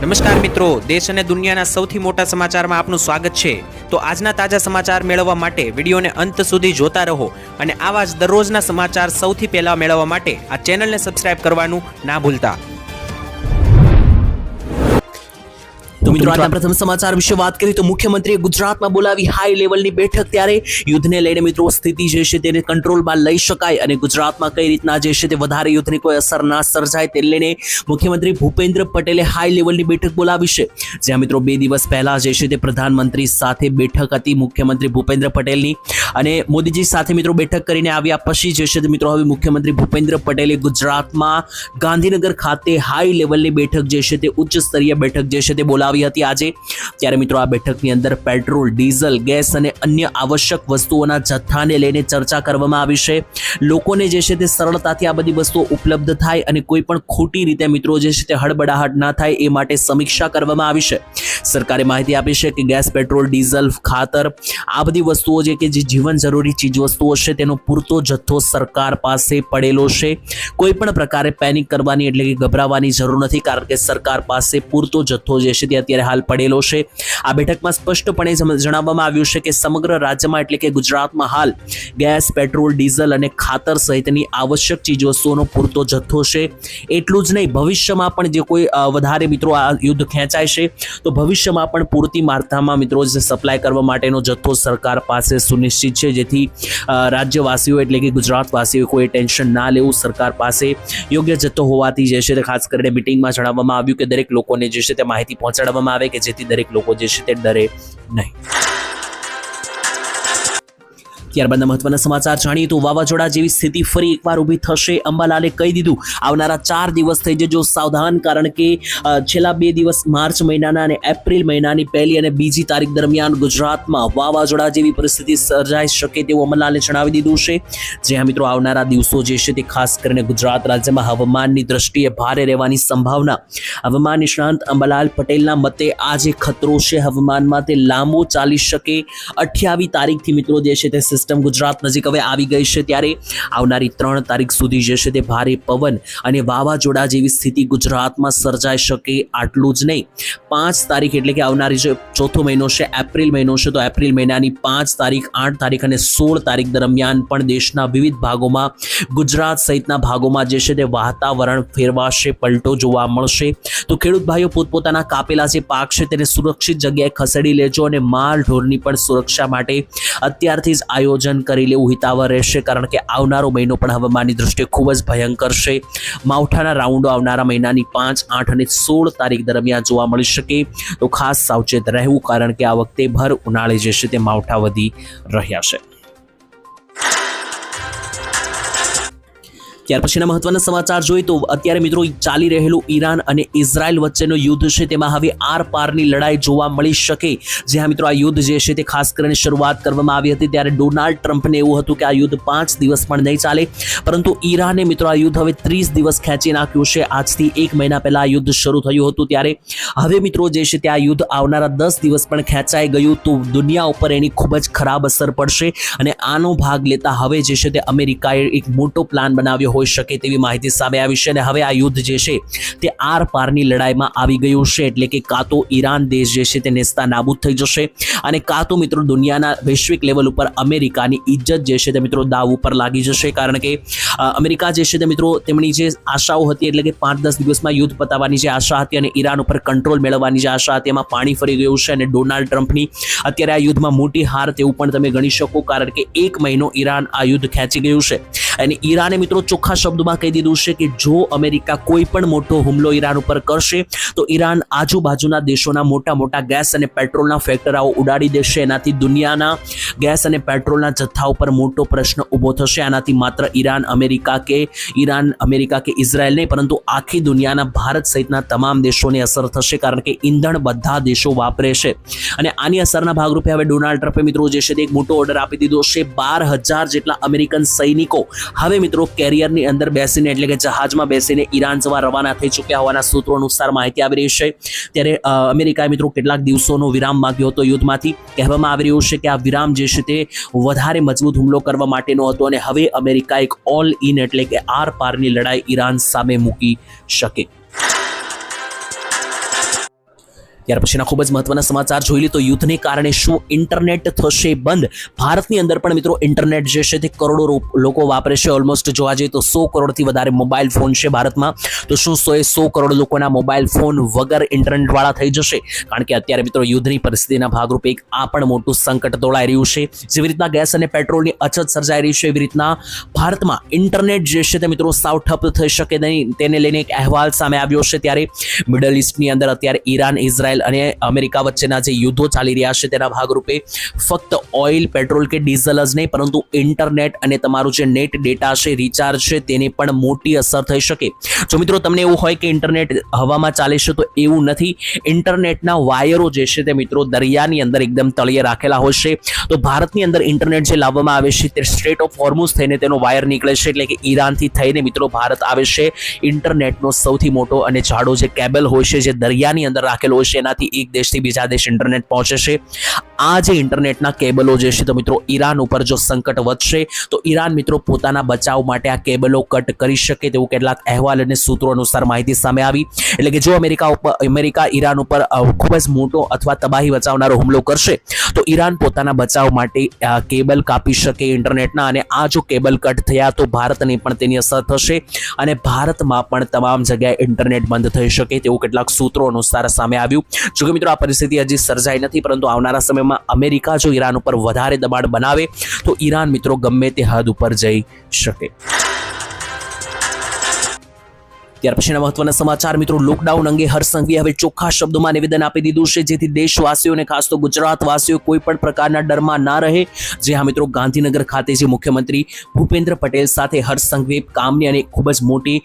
નમસ્કાર મિત્રો, દેશ અને દુનિયાના સૌથી મોટા સમાચારમાં આપનું સ્વાગત છે। તો આજના તાજા સમાચાર મેળવવા માટે વિડીયોને અંત સુધી જોતા રહો અને આવા જ દરરોજના સમાચાર સૌથી પહેલા મેળવવા માટે આ ચેનલને સબસ્ક્રાઇબ કરવાનું ના ભૂલતા। तो मित्रों आज प्रथम समाचार विषय बात करें तो मुख्यमंत्री गुजरात में बोलावी हाई लेवल की बैठक त्यारे युद्ध ने लईने मित्रों स्थिति जे छे तेने कंट्रोल में लई शकाय अने गुजरात में कई रीतना जे छे ते वधारे युद्धनी कोई असर ना सर्जाय ते लईने मुख्यमंत्री भूपेन्द्र पटेले हाई लेवल की बैठक बोलावी छे। ज्यां मित्रों 2 दिवस पहला जे छे ते प्रधानमंत्री साथे बैठक हती मुख्यमंत्री भूपेन्द्र पटेलनी अने मोदीजी साथे मित्रों बैठक करीने आव्या पछी जे छे ते मित्रों हवे मुख्यमंत्री भूपेन्द्र पटेले गुजरात में गांधीनगर खाते हाई लेवल की बैठक जे छे ते उच्च स्तरीय बैठक जे छे ते बोलावी હતી આજે। ત્યારે મિત્રો આ બેઠકની અંદર પેટ્રોલ, ડીઝલ, ગેસ અને અન્ય આવશ્યક વસ્તુઓના જથ્થાને લઈને ચર્ચા કરવામાં આવી છે। લોકોને જે છે તે સરળતાથી આ બધી વસ્તુઓ ઉપલબ્ધ થાય અને કોઈ પણ ખોટી રીતે મિત્રો જે છે તે હડબડાહટ ના થાય એ માટે સમીક્ષા કરવામાં આવી છે। સરકારે માહિતી આપી છે કે ગેસ, પેટ્રોલ, ડીઝલ, ખાતર આ બધી વસ્તુઓ જે કે જે જીવન જરૂરી ચીજ વસ્તુઓ છે તેનો પૂરતો જથ્થો સરકાર પાસે પડેલો છે। કોઈ પણ પ્રકારે પેનિક કરવાની એટલે કે ગભરાવાની જરૂર નથી, કારણ કે સરકાર પાસે પૂરતો જથ્થો જે છે તે અત્યારે હાલ પડેલો છે। આ બેઠકમાં સ્પષ્ટપણે જણાવવામાં આવ્યું છે કે સમગ્ર રાજ્યમાં એટલે કે ગુજરાતમાં હાલ ગેસ, પેટ્રોલ, ડીઝલ અને ખાતર સહિતની આવશ્યક ચીજવસ્તુઓનો પૂરતો જથ્થો છે। એટલું જ નહીં, ભવિષ્યમાં પણ જે કોઈ વધારે મિત્રો આ યુદ્ધ ખેંચાય છે તો ભવિષ્યમાં પણ પૂરતી માત્રામાં મિત્રો જે સપ્લાય કરવા માટેનો જથ્થો સરકાર પાસે સુનિશ્ચિત છે, જેથી રાજ્યવાસીઓ એટલે કે ગુજરાતવાસીઓ કોઈ ટેન્શન ના લેવું। સરકાર પાસે યોગ્ય જથ્થો હોવાથી જે છે તે ખાસ કરીને મિટિંગમાં જણાવવામાં આવ્યું કે દરેક લોકોને જે છે તે માહિતી પહોંચાડવામાં આવે કે જેથી દરેક લોકો જે છે તે ડરે નહીં। ત્યારબાદ મહત્વના સમાચાર જાણીએ તો વાવાઝોડા જેવી સ્થિતિ ફરી એકવાર ઊભી થશે। અંબાલાલે કહી દીધું આવનારા 4 દિવસ થઈ જજો સાવધાન, કારણ કે છેલ્લા 2 દિવસ માર્ચ મહિનાના અને એપ્રિલ મહિનાની 1લી અને 2જી તારીખ દરમિયાન ગુજરાતમાં વાવાઝોડા જેવી પરિસ્થિતિ સર્જાઈ શકે તેવું અંબાલાલે જણાવી દીધું છે। જ્યાં મિત્રો આવનારા દિવસો જે છે તે ખાસ કરીને ગુજરાત રાજ્યમાં હવામાનની દ્રષ્ટિએ ભારે રહેવાની સંભાવના। હવામાન નિષ્ણાંત અંબાલાલ પટેલના મતે આ જે ખતરો છે હવામાનમાં તે લાંબો ચાલી શકે। 28 તારીખથી મિત્રો જે છે તે સિસ્ટમ ગુજરાત નજીક હવે આવી ગઈ છે, ત્યારે આવનારી 3 તારીખ સુધી જે છે તે ભારે પવન અને વાવાઝોડા જેવી સ્થિતિ ગુજરાતમાં સર્જાઈ શકે। આટલું જ નહીં, 5 તારીખ એટલે કે આવનારી જે ચોથો મહિનો છે એપ્રિલ મહિનો છે તો એપ્રિલ મહિનાની 5 તારીખ, 8 તારીખ અને 16 તારીખ દરમિયાન પણ દેશના વિવિધ ભાગોમાં ગુજરાત સહિતના ભાગોમાં જે છે તે વાતાવરણ ફેરવાશે, પલટો જોવા મળશે। તો ખેડૂત ભાઈઓ પોતપોતાના કાપેલા જે પાક છે તેને સુરક્ષિત જગ્યાએ ખસેડી લેજો અને માલ ઢોરની પણ સુરક્ષા માટે અત્યારથી જ આયોજન કરી લેવું હિતાવહ રહેશે, કારણ કે આવનારો મહિનો પણ હવામાનની દ્રષ્ટિએ ખૂબ જ ભયંકર છે। માવઠાના રાઉન્ડો આવનારા મહિનાની 5, 8 અને 16 તારીખ દરમિયાન જોવા મળી શકે, તો ખાસ સાવચેત રહેવું, કારણ કે આ વખતે ભર ઉનાળે જે છે તે માવઠા વધી રહ્યા છે। ત્યાર પછીના મહત્વના સમાચાર જોઈએ તો અત્યારે મિત્રો ચાલી રહેલું ઈરાન અને ઇઝરાયલ વચ્ચેનો યુદ્ધ છે તેમાં હવે આર પારની લડાઈ જોવા મળી શકે। જ્યાં મિત્રો આ યુદ્ધ જે છે તે ખાસ કરીને શરૂઆત કરવામાં આવી હતી ત્યારે ડોનાલ્ડ ટ્રમ્પને એવું હતું કે આ યુદ્ધ 5 દિવસ પણ નહીં ચાલે, પરંતુ ઈરાને મિત્રો આ યુદ્ધ હવે 30 દિવસ ખેંચી નાખ્યું છે। આજથી 1 મહિના પહેલા આ યુદ્ધ શરૂ થયું હતું, ત્યારે હવે મિત્રો જે છે તે આ યુદ્ધ આવનારા 10 દિવસ પણ ખેંચાઈ ગયું તો દુનિયા ઉપર એની ખૂબ જ ખરાબ અસર પડશે અને આનો ભાગ લેતા હવે જે છે તે અમેરિકાએ એક મોટો પ્લાન બનાવ્યો હોઈ શકે તેવી માહિતી સામે આવી છે। અને હવે આ યુદ્ધ જે છે તે આર પારની લડાઈમાં આવી ગયું છે, એટલે કે કાં તો ઈરાન દેશ જે છે તે નેસ્તા નાબૂદ થઈ જશે અને કાં તો મિત્રો દુનિયાના વૈશ્વિક લેવલ ઉપર અમેરિકાની ઇજ્જત જે છે તે મિત્રો દાવ ઉપર લાગી જશે, કારણ કે અમેરિકા જે છે તે મિત્રો તેમની જે આશાઓ હતી એટલે કે 5-10 દિવસમાં યુદ્ધ પતાવવાની જે આશા હતી અને ઈરાન ઉપર કંટ્રોલ મેળવવાની જે આશા હતી એમાં પાણી ફરી ગયું છે। અને ડોનાલ્ડ ટ્રમ્પની અત્યારે આ યુદ્ધમાં મોટી હાર તેવું પણ તમે ગણી શકો, કારણ કે 1 મહિનો ઈરાન આ યુદ્ધ ખેંચી ગયું છે અને ઈરાને મિત્રો ચોખ્ખા શબ્દોમાં કહી દીધું છે કે જો અમેરિકા કોઈ પણ મોટો હુમલો ઈરાન ઉપર કરશે તો ઈરાન આજુબાજુના દેશોના મોટા મોટા ગેસ અને પેટ્રોલના ફેક્ટરાઓ ઉડાડી દેશે। એનાથી દુનિયાના ગેસ અને પેટ્રોલના જથ્થા ઉપર મોટો પ્રશ્ન ઊભો થશે। આનાથી માત્ર ઈરાન અમેરિકા કે ઇઝરાયલ નહીં, પરંતુ આખી દુનિયાના ભારત સહિતના તમામ દેશોને અસર થશે, કારણ કે ઈંધણ બધા દેશો વાપરે છે। અને આની અસરના ભાગરૂપે હવે ડોનાલ્ડ ટ્રમ્પે મિત્રો જે છે તે એક મોટો ઓર્ડર આપી દીધો છે। 12,000 જેટલા અમેરિકન સૈનિકો હવે મિત્રો કેરિયરની અંદર બેસીને એટલે કે જહાજમાં બેસીને ઈરાન જવા રવાના થઈ ચૂક્યા હોવાના સૂત્રો અનુસાર માહિતી આવી રહી છે। ત્યારે અમેરિકાએ મિત્રો કેટલાક દિવસોનો વિરામ માંગ્યો હતો યુદ્ધમાંથી। કહેવામાં આવી રહ્યું છે કે આ વિરામ જે છે તે વધારે મજબૂત હુમલો કરવા માટેનો હતો અને હવે અમેરિકા એક ઓલ ઇન એટલે કે આર પારની લડાઈ ઈરાન સામે મૂકી શકે। ત્યાર પછીના ખૂબ જ મહત્વના સમાચાર જોઈ લે તો યુદ્ધને કારણે શું ઇન્ટરનેટ થશે બંધ? ભારતની અંદર પણ મિત્રો ઇન્ટરનેટ જે છે તે કરોડો લોકો વાપરે છે. ઓલમોસ્ટ જોવા જઈએ તો 100 કરોડથી વધારે મોબાઈલ ફોન છે ભારતમાં. તો શું 100 કરોડ લોકોના મોબાઈલ ફોન વગર ઇન્ટરનેટ વાળા થઈ જશે? કારણ કે અત્યારે મિત્રો યુદ્ધની પરિસ્થિતિના ભાગરૂપે એક આ પણ મોટું સંકટ તોળાઈ રહ્યું છે. જેવી રીતના ગેસ અને પેટ્રોલની અછત સર્જાઈ રહી છે, એવી રીતના ભારતમાં ઇન્ટરનેટ જે છે તે મિત્રો સાવ ઠપ થઈ શકે નહીં, તેને લઈને એક અહેવાલ સામે આવ્યો છે. ત્યારે મિડલ ઈસ્ટની અંદર અત્યારે ઈરાન, ઇઝરાયલ અને અમેરિકા વચ્ચેના જે યુદ્ધો ચાલી રહ્યા છે તેના ભાગરૂપે ફક્ત ઓઇલ, પેટ્રોલ કે ડીઝલ જ નહીં પરંતુ ઇન્ટરનેટ અને તમારું જે નેટ ડેટા છે, રિચાર્જ છે, તેને પણ મોટી અસર થઈ શકે. જો મિત્રો તમને એવું હોય કે ઇન્ટરનેટ હવામાં ચાલે છે તો એવું નથી. ઇન્ટરનેટના વાયરો જે છે તે મિત્રો દરિયાની અંદર એકદમ તળિયે રાખેલા હોય છે. તો ભારતની અંદર ઇન્ટરનેટ જે લાવવામાં આવે છે તે સ્ટ્રેટ ઓફ હોર્મુઝ થઈને તેનો વાયર નીકળે છે, એટલે કે ઈરાનથી થઈને મિત્રો ભારત આવે છે. ઇન્ટરનેટનો સૌથી મોટો અને જાડો જે કેબલ હોય છે, જે દરિયાની અંદર રાખેલો હોય છે, એનાથી એક દેશથી બીજા દેશ ઇન્ટરનેટ પહોંચે છે. આ જે ઇન્ટરનેટના કેબલો જે છે તો મિત્રો ઈરાન ઉપર જો સંકટ વધશે તો ઈરાન મિત્રો પોતાના બચાવ માટે આ કેબલો કટ કરી શકે તેવું કેટલાક અહેવાલ અને સૂત્રો અનુસાર માહિતી સામે આવી. એટલે કે જો અમેરિકા ઈરાન ઉપર ખૂબ જ મોટો અથવા તબાહી બચાવનારો હુમલો કરશે તો ઈરાન પોતાના બચાવ માટે કેબલ કાપી શકે ઇન્ટરનેટના, અને આ જો કેબલ કટ થયા તો ભારતને પણ તેની અસર થશે અને ભારતમાં પણ તમામ જગ્યાએ ઇન્ટરનેટ બંધ થઈ શકે તેવું કેટલાક સૂત્રો અનુસાર સામે આવ્યું. જોકે મિત્રો આ પરિસ્થિતિ હજી સર્જાઈ નથી, પરંતુ આવનારા સમયમાં અમેરિકા જો ઈરાન ઉપર વધારે દબાણ બનાવે તો ઈરાન મિત્રો ગમે તે હદ ઉપર જઈ શકે. ત્યાર પછીના મહત્વના સમાચાર મિત્રો, લોકડાઉન અંગે હર્ષ સંઘવીએ હવે ચોખ્ખા શબ્દોમાં નિવેદન આપી દીધું છે, જેથી દેશવાસીઓને ખાસ તો ગુજરાતવાસીઓ કોઈ પણ પ્રકારના ડરમાં ના રહે. જે હા મિત્રો, ગાંધીનગર ખાતે જે મુખ્યમંત્રી ભૂપેન્દ્ર પટેલ સાથે હર્ષ સંઘવીએ કામની અને ખૂબ જ મોટી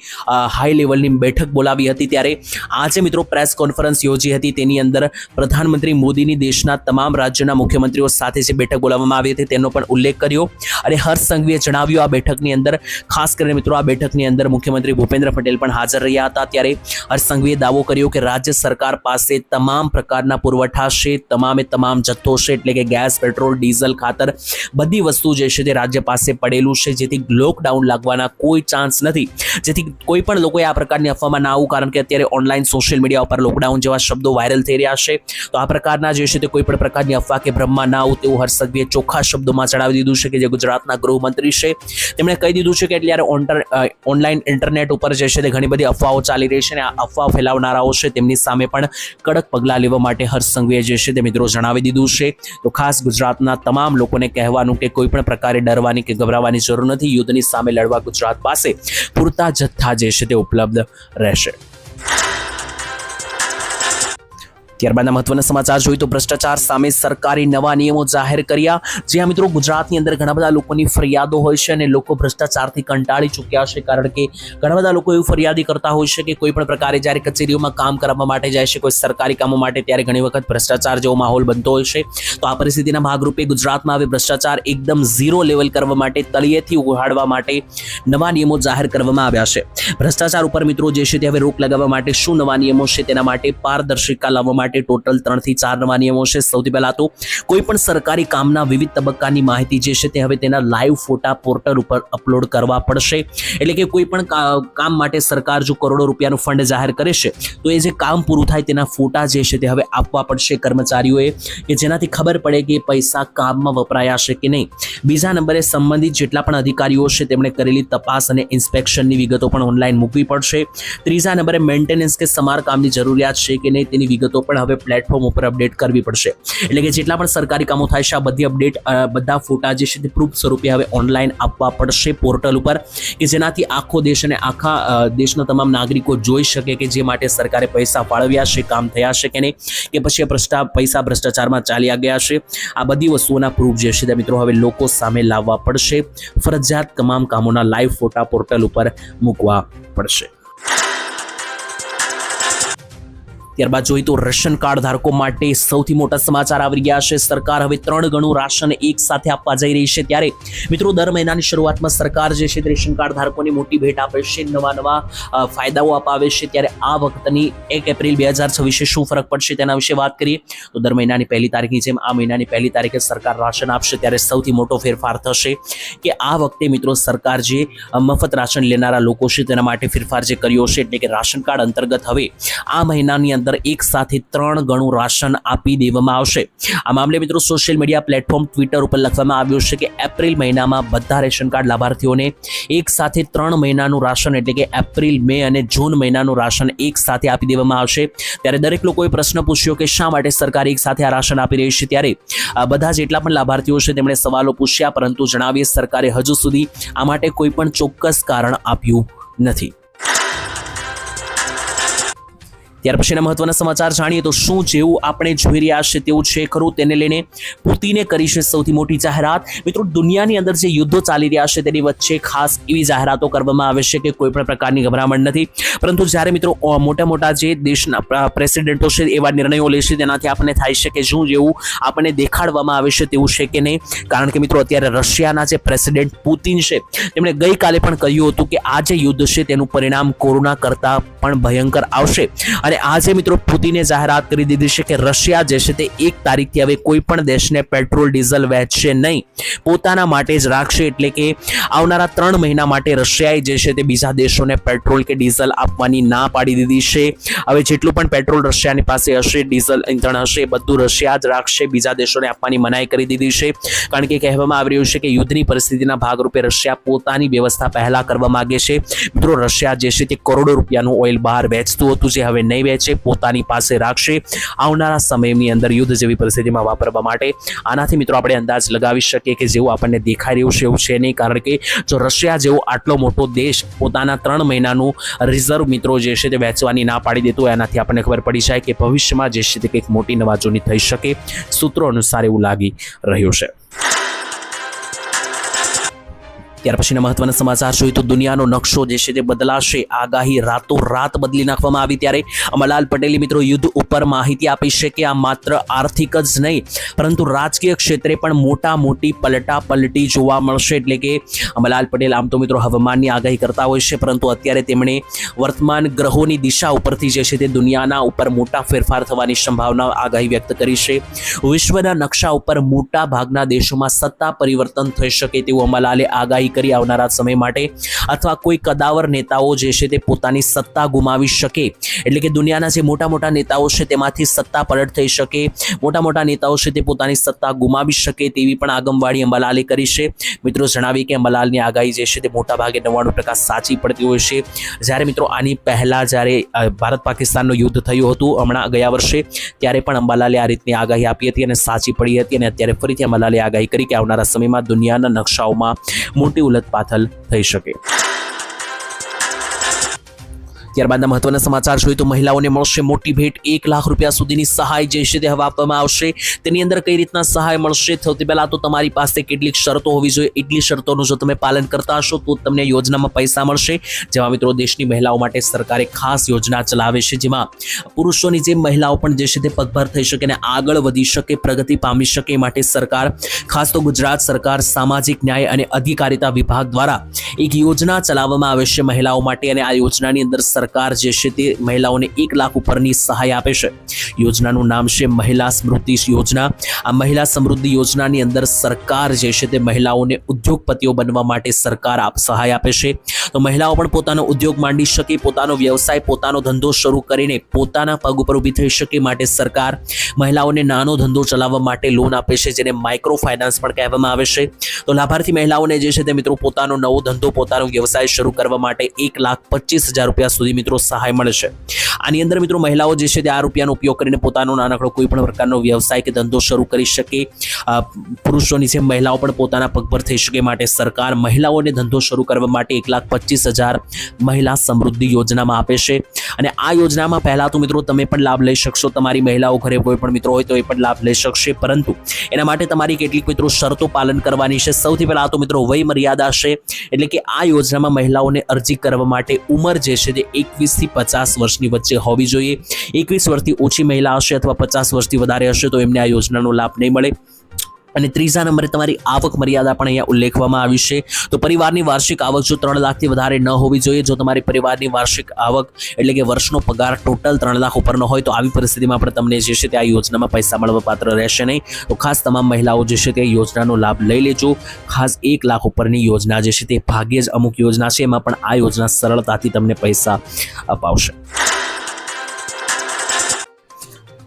હાઈ લેવલની બેઠક બોલાવી હતી. ત્યારે આજે મિત્રો પ્રેસ કોન્ફરન્સ યોજી હતી. તેની અંદર પ્રધાનમંત્રી મોદીની દેશના તમામ રાજ્યોના મુખ્યમંત્રીઓ સાથે જે બેઠક બોલાવવામાં આવી હતી તેનો પણ ઉલ્લેખ કર્યો. અને હર્ષ સંઘવીએ જણાવ્યું આ બેઠકની અંદર, ખાસ કરીને મિત્રો આ બેઠકની અંદર મુખ્યમંત્રી ભૂપેન્દ્ર પટેલ પણ હાજર રહ્યા હતા. ત્યારે હર્ષ સંઘવીએ દાવો કર્યો કે રાજ્ય સરકાર પાસે તમામ પ્રકારના પુરવઠા છે, તમામ જથ્થો છે, એટલે કે ગેસ, પેટ્રોલ, ડીઝલ, ખાતર, બધી વસ્તુ જે છે તે રાજ્ય પાસે પડેલું છે, જેથી લોકડાઉન લાગવાના કોઈ ચાન્સ નથી. જેથી કોઈ પણ લોકોએ આ પ્રકારની અફવામાં ના આવવું, કારણ કે અત્યારે ઓનલાઈન સોશિયલ મીડિયા ઉપર લોકડાઉન જેવા શબ્દો વાયરલ થઈ રહ્યા છે. તો આ પ્રકારના જે છે તે કોઈ પણ પ્રકારની અફવા કે ભ્રમમાં ના આવું તેવું હર્ષ સંઘવીએ ચોખ્ખા શબ્દોમાં જણાવી દીધું છે. કે જે ગુજરાતના ગૃહમંત્રી છે તેમણે કહી દીધું છે કે અત્યારે ઓનલાઈન ઇન્ટરનેટ ઉપર જે છે તે ઘણી બધી અફવાઓ ચાલી રહી છે, અને આ અફવા ફેલાવનારાઓ છે તેમની સામે પણ કડક પગલાં લેવા માટે હર્ષ સંઘવીએ જે છે તે મિત્રો જણાવી દીધું છે. તો ખાસ ગુજરાતના તમામ લોકોને કહેવાનું કે કોઈ પણ પ્રકારે ડરવાની કે ગભરાવાની જરૂર નથી. યુદ્ધની સામે લડવા ગુજરાત પાસે પૂરતા જથ્થા જે છે તે ઉપલબ્ધ રહેશે. ત્યારબાદના મહત્વના સમાચાર જોઈએ તો ભ્રષ્ટાચાર સામે સરકારે નવા નિયમો જાહેર કર્યા. જ્યાં મિત્રો ગુજરાતની અંદર ઘણા બધા લોકોની ફરિયાદો હોય છે અને લોકો ભ્રષ્ટાચારથી કંટાળી ચૂક્યા છે, કારણ કે ઘણા બધા લોકો એવું ફરિયાદી કરતા હોય છે કે કોઈ પણ પ્રકારે જ્યારે કચેરીઓમાં કામ કરવા માટે જાય છે, કોઈ સરકારી કામો માટે, ત્યારે ઘણી વખત ભ્રષ્ટાચાર જેવો માહોલ બનતો હોય છે. તો આ પરિસ્થિતિના ભાગરૂપે ગુજરાતમાં હવે ભ્રષ્ટાચાર એકદમ ઝીરો લેવલ કરવા માટે, તળિયેથી ઉઘાડવા માટે નવા નિયમો જાહેર કરવામાં આવ્યા છે. ભ્રષ્ટાચાર ઉપર મિત્રો જે છે તે હવે રોક લગાવવા માટે શું નવા નિયમો છે તેના માટે પારદર્શિતા લાવવા માટે ટોટલ 3 થી 4 નવા નિયમો છે. સૌથી પહેલા તો કોઈ પણ સરકારી કામના વિવિધ તબક્કાની માહિતી જે છે તે હવે તેના લાઈવ ફોટા પોર્ટલ ઉપર અપલોડ કરવા પડશે. એટલે કે કોઈ પણ કામ માટે સરકાર જો કરોડો રૂપિયાનું ફંડ જાહેર કરે છે તો એ જે કામ પૂરું થાય તેના ફોટા જે છે તે હવે આપવા પડશે કર્મચારીઓએ, કે જેનાથી ખબર પડે કે પૈસા કામમાં વપરાયા છે કે નહીં. બીજા નંબરે સંબંધિત જેટલા પણ અધિકારીઓ છે તેમણે કરેલી તપાસ અને ઇન્સ્પેક્શનની વિગતો પણ ઓનલાઈન મૂકવી પડશે. ત્રીજા નંબરે મેન્ટેનન્સ કે સમારકામની જરૂરિયાત છે કે નહીં તેની વિગતો પણ હવે પ્લેટફોર્મ ઉપર અપડેટ કરવી પડશે. એટલે કે જેટલા પણ સરકારી કામો થાય છે આ બધી અપડેટ, બધા ફોટા જે છે તે પ્રૂફ સ્વરૂપે હવે ઓનલાઈન આપવા પડશે પોર્ટલ ઉપર, કે જેનાથી આખો દેશ અને આખા દેશના તમામ નાગરિકો જોઈ શકે કે જે માટે સરકારે પૈસા ફાળવ્યા છે, કામ થયા છે કે નહીં, કે પછી પૈસા ભ્રષ્ટાચારમાં ચાલ્યા ગયા છે. આ બધી વસ્તુઓના પ્રૂફ જે છે તે મિત્રો હવે લોકો સામે લાવવા પડશે. ફરજિયાત તમામ કામોના લાઈવ ફોટા પોર્ટલ ઉપર મૂકવા પડશે. ત્યારબાદ જોઈએ તો રેશન કાર્ડ ધારકો માટે સૌથી મોટા સમાચાર આવી ગયા છે. સરકાર હવે 3 ગણું રાશન એક સાથે આપવા જઈ રહી છે. ત્યારે મિત્રો દર મહિનાની શરૂઆતમાં સરકાર જે છે રેશન કાર્ડ ધારકોને મોટી ભેટ આપે છે, નવા ફાયદાઓ અપાવે છે. ત્યારે આ વખતની 1 એપ્રિલ 2026 શું ફરક પડશે તેના વિશે વાત કરીએ તો દર મહિનાની 1લી તારીખની જેમ આ મહિનાની 1લી તારીખે સરકાર રાશન આપશે. ત્યારે સૌથી મોટો ફેરફાર થશે કે આ વખતે મિત્રો સરકાર જે મફત રાશન લેનારા લોકો છે તેના માટે ફેરફાર જે કર્યો છે, એટલે કે રાશન કાર્ડ અંતર્ગત હવે આ મહિનાની અંદર એક સાથે 3 ગણું રાશન આપી દેવામાં આવશે। આ મામલે મિત્રો સોશિયલ મીડિયા પ્લેટફોર્મ ટ્વિટર ઉપર લખવામાં આવ્યું છે કે એપ્રિલ મહિનામાં બધા રેશન કાર્ડ લાભાર્થીઓને એક સાથે 3 મહિનાનું રાશન એટલે કે એપ્રિલ, મે અને જૂન મહિનાનું રાશન એક સાથે આપી દેવામાં આવશે। ત્યારે દરેક લોકોએ પ્રશ્ન પૂછ્યો કે શા માટે સરકાર એક સાથે આ રાશન આપી રહી છે। ત્યારે બધા જેટલા પણ લાભાર્થીઓ છે તેમણે સવાલો પૂછ્યા, પરંતુ જણાવીએ સરકારે હજુ સુધી આ માટે કોઈ પણ ચોક્કસ કારણ આપ્યું નથી। ત્યાર પછીના મહત્વના સમાચાર જાણીએ તો શું જેવું આપણે જોઈ રહ્યા છે તેવું છે ખરું, તેને લઈને પુતિને કરી છે સૌથી મોટી જાહેરાત। મિત્રો દુનિયાની અંદર જે યુદ્ધો ચાલી રહ્યા છે તેની વચ્ચે ખાસ એવી જાહેરાતો કરવામાં આવે છે કે કોઈ પણ પ્રકારની ગભરામણ નથી, પરંતુ જ્યારે મિત્રો મોટા મોટા જે દેશના પ્રેસિડેન્ટો છે એવા નિર્ણયો લે છે તેનાથી આપણને થાય છે કે શું જેવું આપણને દેખાડવામાં આવે છે તેવું છે કે નહીં। કારણ કે મિત્રો અત્યારે રશિયાના જે પ્રેસિડેન્ટ પુતિન છે તેમણે ગઈકાલે પણ કહ્યું હતું કે આ જે યુદ્ધ છે તેનું પરિણામ કોરોના કરતાં પણ ભયંકર આવશે। અને આજે મિત્રો પુતિને જાહેરાત કરી દીધી છે કે રશિયા જે છે તે 1 તારીખથી હવે કોઈ પણ દેશને પેટ્રોલ ડીઝલ વેચશે નહીં, પોતાના માટે જ રાખશે। એટલે કે આવનારા 3 મહિના માટે રશિયાએ જે છે તે બીજા દેશોને પેટ્રોલ કે ડીઝલ આપવાની ના પાડી દીધી છે। હવે જેટલું પણ પેટ્રોલ રશિયાની પાસે હશે, ડીઝલ ઇંધણ હશે, બધું રશિયા જ રાખશે, બીજા દેશોને આપવાની મનાઈ કરી દીધી છે। કારણ કે કહેવામાં આવી રહ્યું છે કે યુદ્ધની પરિસ્થિતિના ભાગરૂપે રશિયા પોતાની વ્યવસ્થા પહેલા કરવા માંગે છે। મિત્રો રશિયા જે છે તે કરોડો રૂપિયાનું ઓઇલ બહાર વેચતું હતું, જે હવે નહીં વેચે, પોતાની પાસે રાખશે આવનારા સમયની અંદર યુદ્ધ જેવી પરિસ્થિતિમાં વાપરવા માટે। આનાથી મિત્રો આપણે અંદાજ લગાવી શકીએ કે જેવું આપણને દેખાઈ રહ્યું છે એવું છે નહીં, કારણ કે જો રશિયા જેવો આટલો મોટો દેશ પોતાના 3 મહિનાનું રિઝર્વ મિત્રો જે છે તે વેચવાની ના પાડી દેતો, એનાથી આપણને ખબર પડી જાય કે ભવિષ્યમાં જે છે તે કંઈક મોટી નવાજોની થઈ શકે। સૂત્રો અનુસાર એવું લાગી રહ્યું છે। ત્યાર પછીના મહત્વના સમાચાર જોઈએ તો દુનિયાનો નકશો જે છે તે બદલાશે, આગાહી રાતોરાત બદલી નાખવામાં આવી। ત્યારે અમરલાલ પટેલે મિત્રો યુદ્ધ ઉપર માહિતી આપી છે કે આ માત્ર આર્થિક જ નહીં પરંતુ રાજકીય ક્ષેત્રે પણ મોટી પલટાપલટી જોવા મળશે। એટલે કે અમરલાલ પટેલ આમ તો મિત્રો હવામાનની આગાહી કરતા હોય છે, પરંતુ અત્યારે તેમણે વર્તમાન ગ્રહોની દિશા ઉપરથી જે છે તે દુનિયાના ઉપર મોટા ફેરફાર થવાની સંભાવના આગાહી વ્યક્ત કરી છે। વિશ્વના નકશા ઉપર મોટા ભાગના દેશોમાં સત્તા પરિવર્તન થઈ શકે તેવું અમરલાલે આગાહી કરી આવનારા સમય માટે, અથવા કોઈ કદાવર નેતાઓ જે છે તે પોતાની સત્તા ગુમાવી શકે। એટલે કે દુનિયાના જે મોટા નેતાઓ છે તેમાંથી સત્તા પલટ થઈ શકે, મોટા નેતાઓ છે તે પોતાની સત્તા ગુમાવી શકે તેવી પણ આગમવાડી અંબાલાલે કરી છે। મિત્રો જણાવીએ કે અંબાલાલની આગાહી જે છે તે મોટા ભાગે 99% સાચી પડતી હોય છે। જ્યારે મિત્રો આની પહેલા જ્યારે ભારત પાકિસ્તાનનું યુદ્ધ થયું હતું હમણાં ગયા વર્ષે, ત્યારે પણ અંબાલાલે આ રીતની આગાહી આપી હતી અને સાચી પડી હતી, અને અત્યારે ફરીથી અંબાલાલે આગાહી કરી કે આવનારા સમયમાં દુનિયાના નકશાઓમાં મોટી ઉલટપાથલ થઈ શકે। ત્યારબાદના મહત્વના સમાચાર જોઈએ તો મહિલાઓને મળશે મોટી ભેટ, 1 લાખ રૂપિયા સુધીની સહાય જે છે તે હવે આપવામાં આવશે। તેની અંદર કઈ રીતના સહાય મળશે? સૌથી પહેલા તો તમારી પાસે કેટલીક શરતો હોવી જોઈએ, એટલી શરતોનું જો તમે પાલન કરતા હશો તો તમને યોજનામાં પૈસા મળશે। જેમાં મિત્રો દેશની મહિલાઓ માટે સરકારે ખાસ યોજના ચલાવે છે, જેમાં પુરુષોની જેમ મહિલાઓ પણ જે છે તે પગભર થઈ શકે અને આગળ વધી શકે, પ્રગતિ પામી શકે, માટે સરકાર ખાસ તો ગુજરાત સરકાર સામાજિક ન્યાય અને અધિકારિતા વિભાગ દ્વારા એક યોજના ચલાવવામાં આવે છે મહિલાઓ માટે, અને આ યોજનાની અંદર સરકાર જે છે તે મહિલાઓને 1 લાખ ઉપરની સહાય આપે છે। યોજનાનું નામ છે મહિલા સમૃદ્ધિ યોજના। આ મહિલા સમૃદ્ધિ યોજનાની અંદર સરકાર જે છે તે મહિલાઓને ઉદ્યોગપતિઓ બનવા માટે સરકાર સહાય આપે છે। તો મહિલાઓ પણ પોતાનો ઉદ્યોગ માંડી શકે, પોતાનો વ્યવસાય, પોતાનો ધંધો શરૂ કરીને પોતાના પગ ઉપર ઊભી થઈ શકે, માટે સરકાર મહિલાઓને નાનો ધંધો ચલાવવા માટે લોન આપે છે, જેને માઇક્રો ફાઇનાન્સ પણ કહેવામાં આવે છે। તો લાભાર્થી મહિલાઓને જે છે તે મિત્રો પોતાનો નવો ધંધો, પોતાનો વ્યવસાય શરૂ કરવા માટે 1,25,000 રૂપિયા સુધી મિત્રો સહાય મળે છે। આની અંદર મિત્રો મહિલાઓ જે છે તે આ રૂપિયાનો ઉપયોગ કરીને પોતાનો નાનકડો કોઈ પણ પ્રકારનો વ્યવસાય કે ધંધો શરૂ કરી શકે। પુરુષોની જેમ મહિલાઓ પણ પોતાના પગભર થઈ શકે, માટે સરકાર મહિલાઓને ધંધો શરૂ કરવા માટે 1,25,000 મહિલા સમૃદ્ધિ યોજનામાં આપે છે। અને આ યોજનામાં પહેલા તો મિત્રો તમે પણ લાભ લઈ શકશો, તમારી મહિલાઓ ઘરે કોઈ પણ મિત્રો હોય તો એ પણ લાભ લઈ શકશે, પરંતુ એના માટે તમારી કેટલીક મિત્રો શરતો પાલન કરવાની છે। સૌથી પહેલા તો મિત્રો વય મર્યાદા છે, એટલે કે આ યોજનામાં મહિલાઓને અરજી કરવા માટે ઉંમર જે છે તે 21 થી 50 વર્ષની વચ્ચે હોવી જોઈએ। 21 વર્ષથી ઓછી મહિલા હશે અથવા 50 વર્ષથી વધારે હશે તો એમને આ યોજનાનો લાભ નહીં મળે। અને ત્રીજા નંબરે તમારી આવક મર્યાદા પણ અહીંયા ઉલ્લેખવામાં આવી છે। તો પરિવારની વાર્ષિક આવક જો 3 લાખથી વધારે ન હોવી જોઈએ। જો તમારી પરિવારની વાર્ષિક આવક એટલે કે વર્ષનો પગાર ટોટલ 3 લાખ ઉપરનો હોય તો આવી પરિસ્થિતિમાં પણ તમને જે છે તે આ યોજનામાં પૈસા મળવા પાત્ર રહેશે નહીં। તો ખાસ તમામ મહિલાઓ જે છે તે યોજનાનો લાભ લઈ લેજો। ખાસ 1 લાખ ઉપરની યોજના જે છે તે ભાગ્યે જ અમુક યોજના છે, એમાં પણ આ યોજના સરળતાથી તમને પૈસા અપાવશે।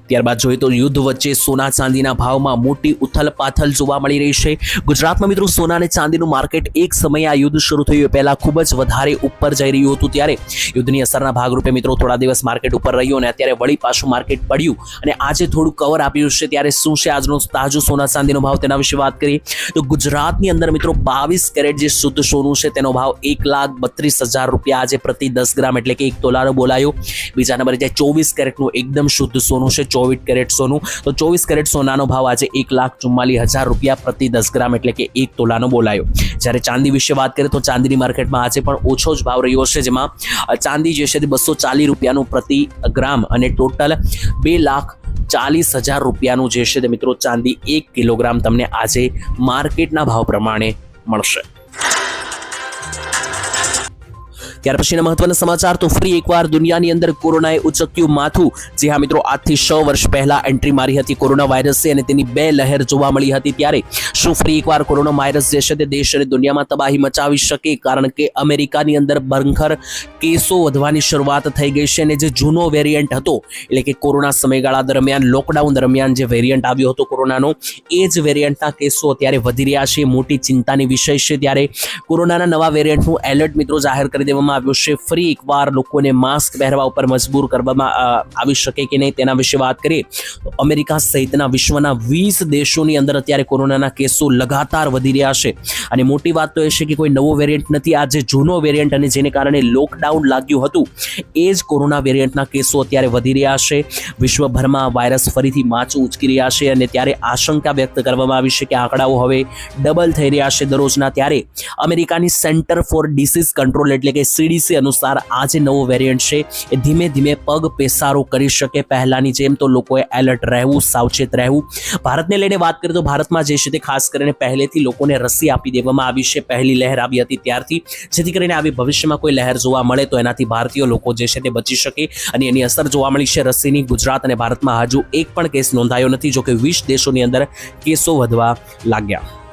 ત્યારબાદ જોઈએ તો યુદ્ધ વચ્ચે સોના ચાંદીના ભાવમાં મોટી ઉથલપાથલ જોવા મળી રહી છે. ગુજરાતમાં મિત્રો સોના અને ચાંદીનું માર્કેટ એક સમયે આ યુદ્ધ શરૂ થયું પહેલા ખૂબ જ વધારે ઉપર જઈ રહ્યું હતું, ત્યારે યુદ્ધની અસરના ભાગરૂપે મિત્રો થોડા દિવસ માર્કેટ ઉપર રહ્યું અને અત્યારે વળી પાછું માર્કેટ પડ્યું અને આજે થોડું કવર આપ્યું છે. ત્યારે શું છે આજનો તાજો સોના ચાંદીનો ભાવ તેના વિશે વાત કરીએ તો ગુજરાતની અંદર મિત્રો 22 કેરેટ જે શુદ્ધ સોનું છે તેનો ભાવ 1,32,000 રૂપિયા આજે પ્રતિ 10 ગ્રામ એટલે કે 1 તોલાનો બોલાયો. બીજા નંબરે જે 24 કેરેટનું એકદમ શુદ્ધ સોનું છે, 24 કેરેટ સોનું, તો 24 કેરેટ સોનાનો ભાવ આજે 1,44,000 રૂપિયા પ્રતિ 10 ગ્રામ એટલે કે 1 તોલાનો બોલાયો. જ્યારે ચાંદી વિશે વાત કરીએ તો ચાંદીની માર્કેટમાં આજે પણ ઓછો જ ભાવ રહ્યો છે, જેમાં ચાંદી જે છે તે 240 રૂપિયાનું પ્રતિ ગ્રામ અને ટોટલ 2,40,000 રૂપિયાનું જે છે તે મિત્રો ચાંદી 1 કિલોગ્રામ તમને આજે માર્કેટના ભાવ પ્રમાણે મળશે. ત્યાર પછીના મહત્વના સમાચાર તો ફરી એકવાર દુનિયાની અંદર કોરોનાએ ઉચક્યું માથું. જી હા મિત્રો, આજથી 6 વર્ષ પહેલા એન્ટ્રી મારી હતી કોરોના વાયરસે અને તેની 2 લહેર જોવા મળી હતી. ત્યારે શું ફરી એકવાર કોરોના વાયરસ જે છે તે દેશ અને દુનિયામાં તબાહી મચાવી શકે? કારણ કે અમેરિકાની અંદર ભયંકર કેસો વધવાની શરૂઆત થઈ ગઈ છે અને જે જૂનો વેરિયન્ટ હતો એટલે કે કોરોના સમયગાળા દરમિયાન લોકડાઉન દરમિયાન જે વેરિયન્ટ આવ્યો હતો કોરોનાનો, એ જ વેરિયન્ટના કેસો અત્યારે વધી રહ્યા છે. મોટી ચિંતાની વિષય છે. ત્યારે કોરોનાના નવા વેરિયન્ટનું એલર્ટ મિત્રો જાહેર કરી દેવામાં આવ્યો છે. ફરી એકવાર લોકોને માસ્ક પહેરવા ઉપર મજબૂર કરવામાં આવી શકે કે નહીં તેના વિશે વાત કરીએ તો અમેરિકા સહિતના વિશ્વના 20 દેશોની અંદર અત્યારે કોરોનાના કેસો લગાતાર વધી રહ્યા છે અને મોટી વાત તો એ છે કે કોઈ નવો વેરિયન્ટ નથી. આ જે જૂનો વેરિયન્ટ અને જેને કારણે લોકડાઉન લાગ્યું હતું એ જ કોરોના વેરિયન્ટના કેસો અત્યારે વધી રહ્યા છે. વિશ્વભરમાં વાયરસ ફરીથી માચું ઉચકી રહ્યા છે અને ત્યારે આશંકા વ્યક્ત કરવામાં આવી છે કે આંકડાઓ હવે ડબલ થઈ રહ્યા છે દરરોજના. ત્યારે અમેરિકાની સેન્ટર ફોર ડિસીઝ કંટ્રોલ એટલે કે CDC અનુસાર આ જે નવો વેરિયન્ટ છે એ ધીમે ધીમે પગ પેસારો કરી શકે. પહેલાની જેમ તો લોકોએ એલર્ટ રહેવું, સાવચેત રહેવું. ભારતને લઈને વાત કરીએ તો ભારતમાં જે છે તે ખાસ કરીને પહેલેથી લોકોને રસી આપી દેવામાં આવી છે પહેલી લહેર આવી હતી ત્યારથી, જેથી કરીને આવી ભવિષ્યમાં કોઈ લહેર જોવા મળે તો એનાથી ભારતીય લોકો જે છે તે બચી શકે અને એની અસર જોવા મળી છે રસીની. ગુજરાત અને ભારતમાં હજુ એક પણ કેસ નોંધાયો નથી, જોકે 20 દેશોની અંદર કેસો વધવા લાગ્યા.